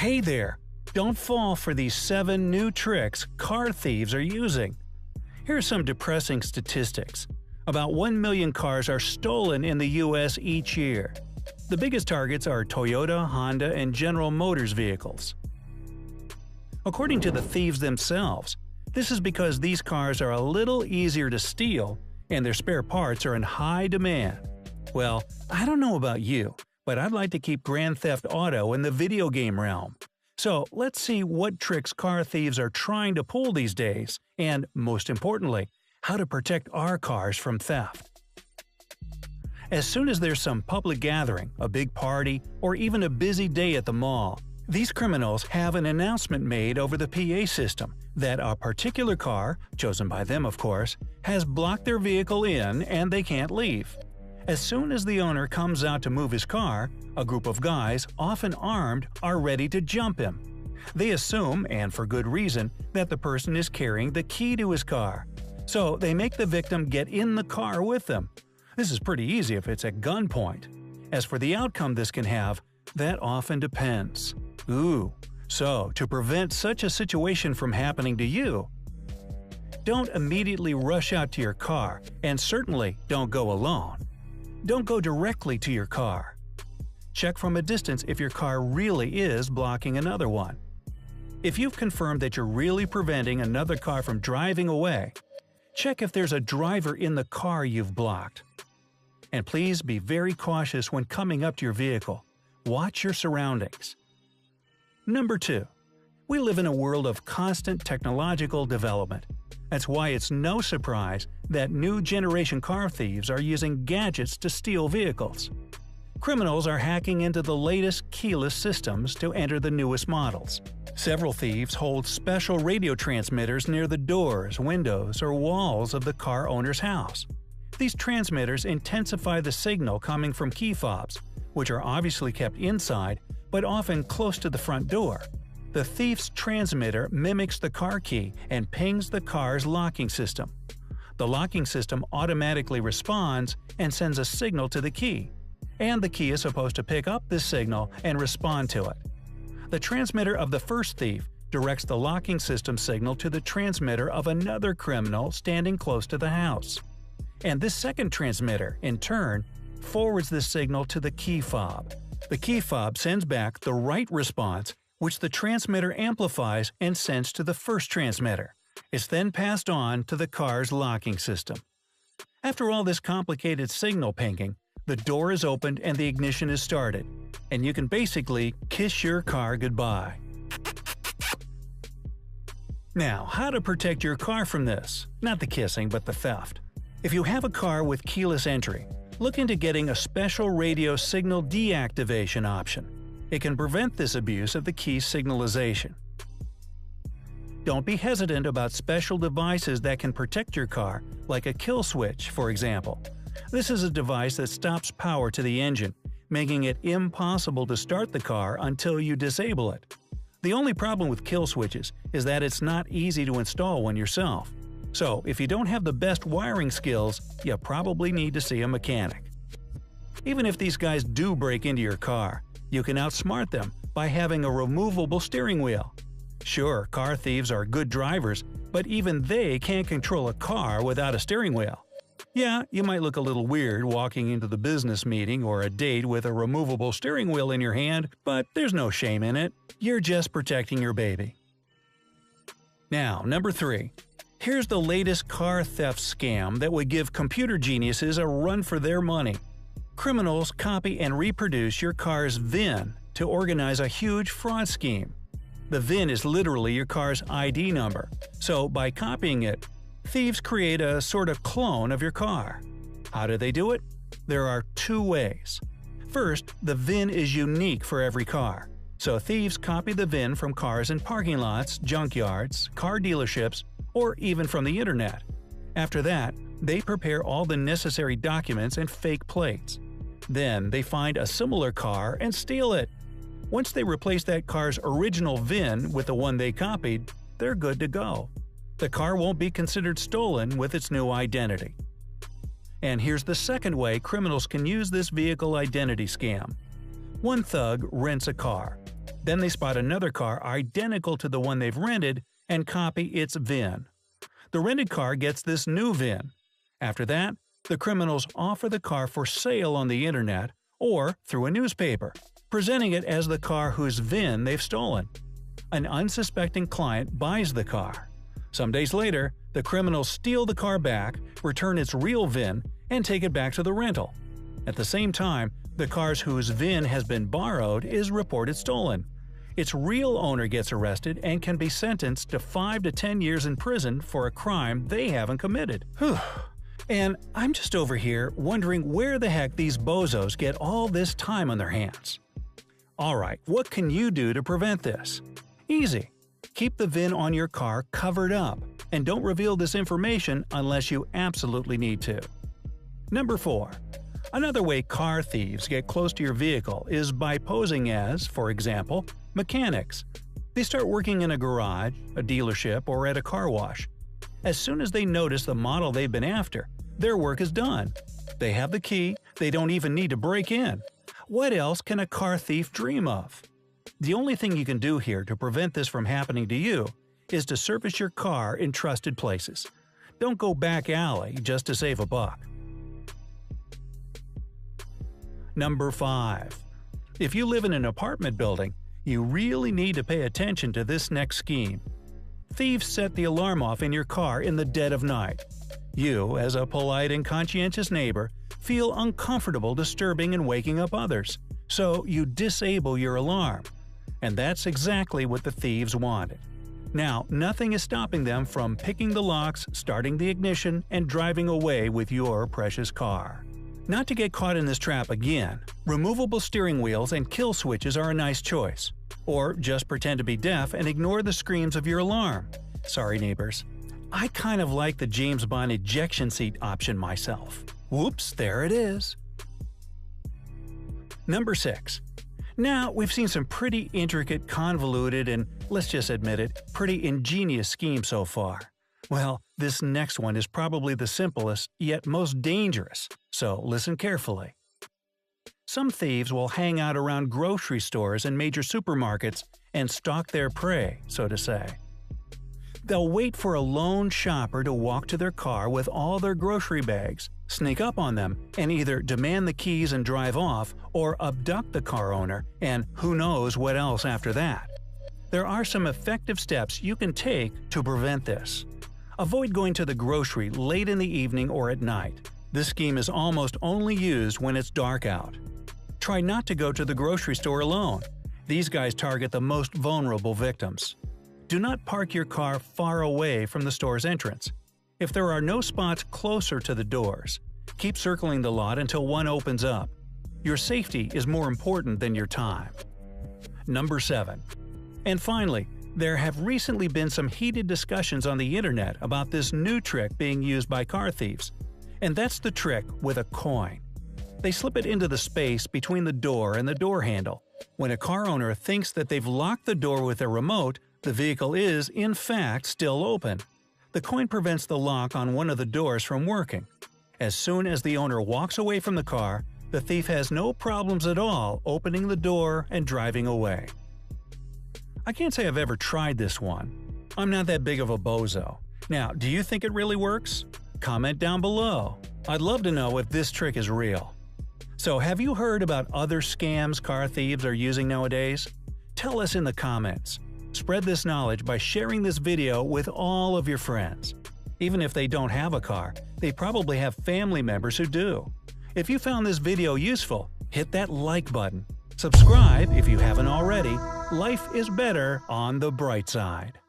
Hey there! Don't fall for these 7 new tricks car thieves are using. Here are some depressing statistics. About 1 million cars are stolen in the US each year. The biggest targets are Toyota, Honda, and General Motors vehicles. According to the thieves themselves, this is because these cars are a little easier to steal and their spare parts are in high demand. Well, I don't know about you, but I'd like to keep Grand Theft Auto in the video game realm. So let's see what tricks car thieves are trying to pull these days, and, most importantly, how to protect our cars from theft. As soon as there's some public gathering, a big party, or even a busy day at the mall, these criminals have an announcement made over the PA system that a particular car, chosen by them of course, has blocked their vehicle in and they can't leave. As soon as the owner comes out to move his car, a group of guys, often armed, are ready to jump him. They assume, and for good reason, that the person is carrying the key to his car. So they make the victim get in the car with them. This is pretty easy if it's at gunpoint. As for the outcome this can have, that often depends. So to prevent such a situation from happening to you, don't immediately rush out to your car, and certainly don't go alone. Don't go directly to your car. Check from a distance if your car really is blocking another one. If you've confirmed that you're really preventing another car from driving away, check if there's a driver in the car you've blocked. And please be very cautious when coming up to your vehicle. Watch your surroundings. Number 2. We live in a world of constant technological development. That's why it's no surprise that new generation car thieves are using gadgets to steal vehicles. Criminals are hacking into the latest keyless systems to enter the newest models. Several thieves hold special radio transmitters near the doors, windows, or walls of the car owner's house. These transmitters intensify the signal coming from key fobs, which are obviously kept inside but often close to the front door. The thief's transmitter mimics the car key and pings the car's locking system. The locking system automatically responds and sends a signal to the key, and the key is supposed to pick up this signal and respond to it. The transmitter of the first thief directs the locking system signal to the transmitter of another criminal standing close to the house. And this second transmitter, in turn, forwards this signal to the key fob. The key fob sends back the right response, which the transmitter amplifies and sends to the first transmitter. It's then passed on to the car's locking system. After all this complicated signal pinging, the door is opened and the ignition is started, and you can basically kiss your car goodbye. Now, how to protect your car from this? Not the kissing, but the theft. If you have a car with keyless entry, look into getting a special radio signal deactivation option. It can prevent this abuse of the key signalization. Don't be hesitant about special devices that can protect your car, like a kill switch, for example. This is a device that stops power to the engine, making it impossible to start the car until you disable it. The only problem with kill switches is that it's not easy to install one yourself. So if you don't have the best wiring skills, you probably need to see a mechanic. Even if these guys do break into your car, you can outsmart them by having a removable steering wheel. Sure, car thieves are good drivers, but even they can't control a car without a steering wheel. Yeah, you might look a little weird walking into the business meeting or a date with a removable steering wheel in your hand, but there's no shame in it. You're just protecting your baby. Now, number 3. Here's the latest car theft scam that would give computer geniuses a run for their money. Criminals copy and reproduce your car's VIN to organize a huge fraud scheme. The VIN is literally your car's ID number, so by copying it, thieves create a sort of clone of your car. How do they do it? There are 2 ways. First, the VIN is unique for every car, so thieves copy the VIN from cars in parking lots, junkyards, car dealerships, or even from the internet. After that, they prepare all the necessary documents and fake plates. Then they find a similar car and steal it. Once they replace that car's original VIN with the one they copied, they're good to go. The car won't be considered stolen with its new identity. And here's the second way criminals can use this vehicle identity scam. One thug rents a car. Then they spot another car identical to the one they've rented and copy its VIN. The rented car gets this new VIN. After that, the criminals offer the car for sale on the internet or through a newspaper, presenting it as the car whose VIN they've stolen. An unsuspecting client buys the car. Some days later, the criminals steal the car back, return its real VIN, and take it back to the rental. At the same time, the car's whose VIN has been borrowed is reported stolen. Its real owner gets arrested and can be sentenced to 5 to 10 years in prison for a crime they haven't committed. Whew. And I'm just over here wondering where the heck these bozos get all this time on their hands. Alright, what can you do to prevent this? Easy. Keep the VIN on your car covered up, and don't reveal this information unless you absolutely need to. Number 4. Another way car thieves get close to your vehicle is by posing as, for example, mechanics. They start working in a garage, a dealership, or at a car wash. As soon as they notice the model they've been after, their work is done. They have the key, they don't even need to break in. What else can a car thief dream of? The only thing you can do here to prevent this from happening to you is to service your car in trusted places. Don't go back alley just to save a buck. Number 5. If you live in an apartment building, you really need to pay attention to this next scheme. Thieves set the alarm off in your car in the dead of night. You, as a polite and conscientious neighbor, feel uncomfortable disturbing and waking up others, so you disable your alarm. And that's exactly what the thieves wanted. Now, nothing is stopping them from picking the locks, starting the ignition, and driving away with your precious car. Not to get caught in this trap again, removable steering wheels and kill switches are a nice choice. Or just pretend to be deaf and ignore the screams of your alarm. Sorry, neighbors. I kind of like the James Bond ejection seat option myself. Whoops, there it is. Number 6. Now, we've seen some pretty intricate, convoluted, and, let's just admit it, pretty ingenious schemes so far. Well, this next one is probably the simplest, yet most dangerous, so listen carefully. Some thieves will hang out around grocery stores and major supermarkets and stalk their prey, so to say. They'll wait for a lone shopper to walk to their car with all their grocery bags, sneak up on them, and either demand the keys and drive off or abduct the car owner, and who knows what else after that. There are some effective steps you can take to prevent this. Avoid going to the grocery late in the evening or at night. This scheme is almost only used when it's dark out. Try not to go to the grocery store alone. These guys target the most vulnerable victims. Do not park your car far away from the store's entrance. If there are no spots closer to the doors, keep circling the lot until one opens up. Your safety is more important than your time. Number 7. And finally, there have recently been some heated discussions on the internet about this new trick being used by car thieves. And that's the trick with a coin. They slip it into the space between the door and the door handle. When a car owner thinks that they've locked the door with a remote, the vehicle is, in fact, still open. The coin prevents the lock on one of the doors from working. As soon as the owner walks away from the car, the thief has no problems at all opening the door and driving away. I can't say I've ever tried this one. I'm not that big of a bozo. Now, do you think it really works? Comment down below. I'd love to know if this trick is real. So, have you heard about other scams car thieves are using nowadays? Tell us in the comments. Spread this knowledge by sharing this video with all of your friends. Even if they don't have a car, they probably have family members who do. If you found this video useful, hit that like button. Subscribe if you haven't already. Life is better on the bright side.